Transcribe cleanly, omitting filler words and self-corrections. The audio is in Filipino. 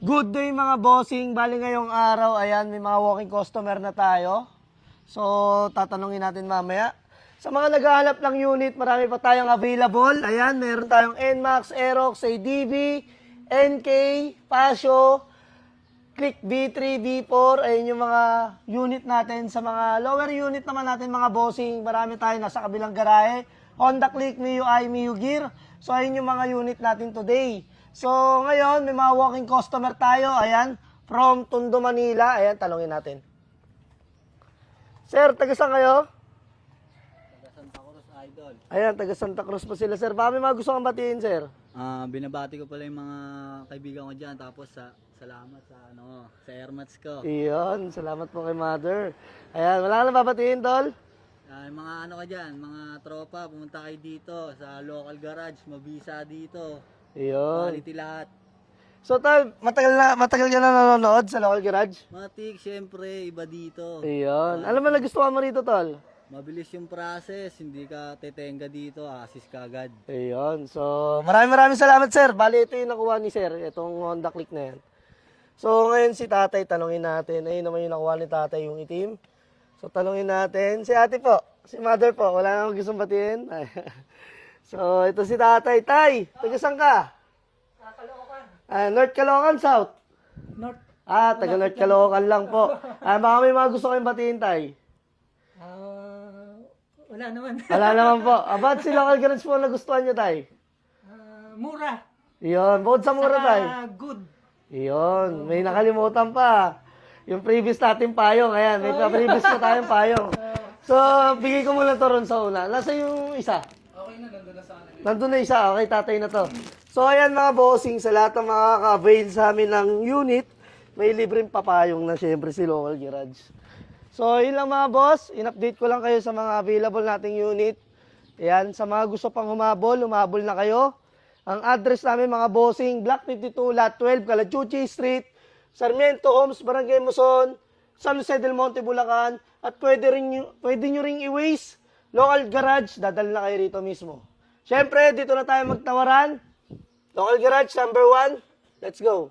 Good day mga bossing. Bali ngayong araw, ayan, may mga walking customer na tayo. So, tatanungin natin mamaya. Sa mga naghahanap ng unit, marami pa tayong available. Ayan, meron tayong NMAX, Aerox, ADV, NK, Pasio, Click B3, B4. Ayan yung mga unit natin. Sa mga lower unit naman natin mga bossing, marami tayo nasa kabilang garahe. Honda Click, MIUI, MIU Gear. So, ayun yung mga unit natin today. So, ngayon, may mga walking customer tayo. Ayan, from Tondo, Manila. Ayan, talungin natin. Sir, taga saan kayo? Taga Santa Cruz, Idol. Ayan, taga Santa Cruz pa sila, sir. Baka may mga gusto kang batiin, sir. Binabati ko pala yung mga kaibigan ko dyan. Tapos salamat sa airmats ko. Iyon, salamat po kay Mother. Ayan, wala ka na babatiin, tol? Yung mga ka dyan, mga tropa, pumunta kayo dito sa local garage, mabisa dito. Iyon. Quality lahat. So, tol, matagal ka na nanonood sa local garage? Matik, syempre, iba dito. Iyon. Alam mo, nagustuhan mo rito, tol? Mabilis yung process, hindi ka tetenga dito, assist ka agad. Ayun. So, maraming salamat, sir. Bali, ito yung nakuha ni sir, itong Honda Click na yan. So, ngayon si tatay, tanungin natin. Ayun naman yung nakuha ni tatay, yung itim. So, tanungin natin. Si ate po, si mother po, wala nang gustong batiin. So, ito si tatay. Tay, taga saan ka? North Caloocan, South? North. Taga North Caloocan lang po. Baka may mga gusto kayong batiin, tay. Wala naman. Wala naman po. Ba't si local garage po nagustuhan nyo, tay? Mura. Iyon, bukod sa mura, tay. Good. Iyon, may nakalimutan pa. Yung previous natin payong, ayan, may previous pa tayong payong. So, bigay ko muna to ron sa una. Nasa yung isa? Okay na, nandun na sana. Nandun na isa, okay, tatay na to. So, ayan mga bossing, sa lahat ng mga ka-avail sa amin ng unit, may libreng papayong na syempre si Local Garage. So, yun lang mga boss, in-update ko lang kayo sa mga available nating unit. Ayan, sa mga gusto pang humabol na kayo. Ang address namin mga bossing, Block 52, Lot 12, Calachuchi Street, Sarmiento Homes, Barangay Muson, San Jose del Monte, Bulacan. At pwede nyo ring i-waste Local Garage, dadal na kayo rito mismo. Siyempre, dito na tayo magtawaran. Local Garage, number 1. Let's go.